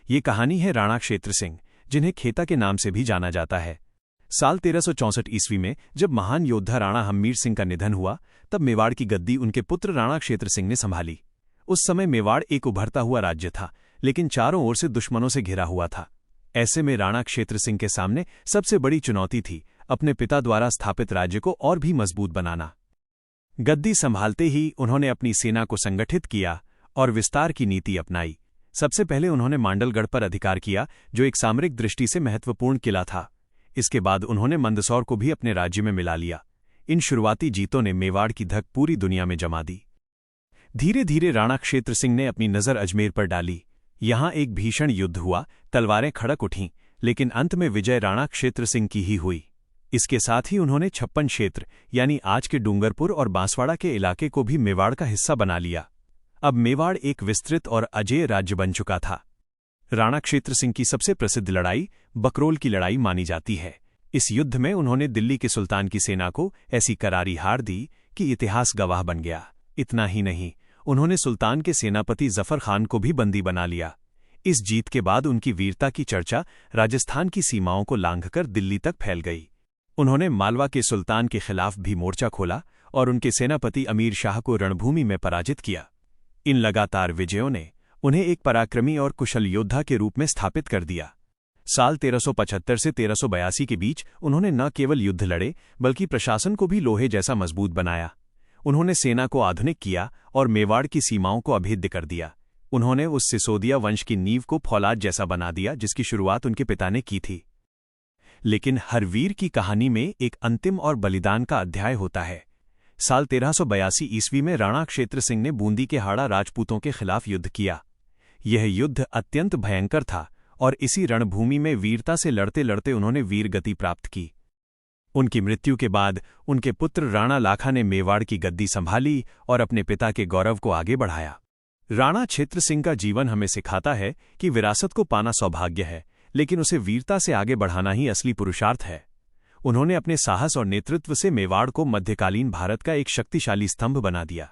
ये कहानी है राणा क्षेत्र सिंह, जिन्हें खेता के नाम से भी जाना जाता है। साल 1364 ईस्वी में जब महान योद्धा राणा हम्मीर सिंह का निधन हुआ, तब मेवाड़ की गद्दी उनके पुत्र राणा क्षेत्र सिंह ने संभाली। उस समय मेवाड़ एक उभरता हुआ राज्य था, लेकिन चारों ओर से दुश्मनों से घिरा हुआ था। ऐसे में राणा क्षेत्र सिंह के सामने सबसे बड़ी चुनौती थी अपने पिता द्वारा स्थापित राज्य को और भी मजबूत बनाना। गद्दी संभालते ही उन्होंने अपनी सेना को संगठित किया और विस्तार की नीति अपनाई। सबसे पहले उन्होंने मांडलगढ़ पर अधिकार किया, जो एक सामरिक दृष्टि से महत्वपूर्ण किला था। इसके बाद उन्होंने मंदसौर को भी अपने राज्य में मिला लिया। इन शुरुआती जीतों ने मेवाड़ की धक पूरी दुनिया में जमा दी। धीरे धीरे राणा क्षेत्र सिंह ने अपनी नज़र अजमेर पर डाली। यहां एक भीषण युद्ध हुआ, तलवारें खड़क उठीं, लेकिन अंत में विजय राणा क्षेत्र सिंह की ही हुई। इसके साथ ही उन्होंने 56 क्षेत्र यानी आज के डूंगरपुर और बांसवाड़ा के इलाके को भी मेवाड़ का हिस्सा बना लिया। अब मेवाड़ एक विस्तृत और अजेय राज्य बन चुका था। राणा क्षेत्र सिंह की सबसे प्रसिद्ध लड़ाई बकरोल की लड़ाई मानी जाती है। इस युद्ध में उन्होंने दिल्ली के सुल्तान की सेना को ऐसी करारी हार दी कि इतिहास गवाह बन गया। इतना ही नहीं, उन्होंने सुल्तान के सेनापति जफर खान को भी बंदी बना लिया। इस जीत के बाद उनकी वीरता की चर्चा राजस्थान की सीमाओं को लांघकर दिल्ली तक फैल गई। उन्होंने मालवा के सुल्तान के खिलाफ भी मोर्चा खोला और उनके सेनापति अमीर शाह को रणभूमि में पराजित किया। इन लगातार विजयों ने उन्हें एक पराक्रमी और कुशल योद्धा के रूप में स्थापित कर दिया। साल 1375 से 1382 के बीच उन्होंने न केवल युद्ध लड़े, बल्कि प्रशासन को भी लोहे जैसा मजबूत बनाया। उन्होंने सेना को आधुनिक किया और मेवाड़ की सीमाओं को अभेद्य कर दिया। उन्होंने उस सिसोदिया वंश की नींव को फौलाद जैसा बना दिया, जिसकी शुरुआत उनके पिता ने की थी। लेकिन हर वीर की कहानी में एक अंतिम और बलिदान का अध्याय होता है। साल 1382 ईस्वी में राणा क्षेत्र सिंह ने बूंदी के हाड़ा राजपूतों के खिलाफ युद्ध किया। यह युद्ध अत्यंत भयंकर था और इसी रणभूमि में वीरता से लड़ते लड़ते उन्होंने वीरगति प्राप्त की। उनकी मृत्यु के बाद उनके पुत्र राणा लाखा ने मेवाड़ की गद्दी संभाली और अपने पिता के गौरव को आगे बढ़ाया। राणा क्षेत्र सिंह का जीवन हमें सिखाता है कि विरासत को पाना सौभाग्य है, लेकिन उसे वीरता से आगे बढ़ाना ही असली पुरुषार्थ है। उन्होंने अपने साहस और नेतृत्व से मेवाड़ को मध्यकालीन भारत का एक शक्तिशाली स्तंभ बना दिया।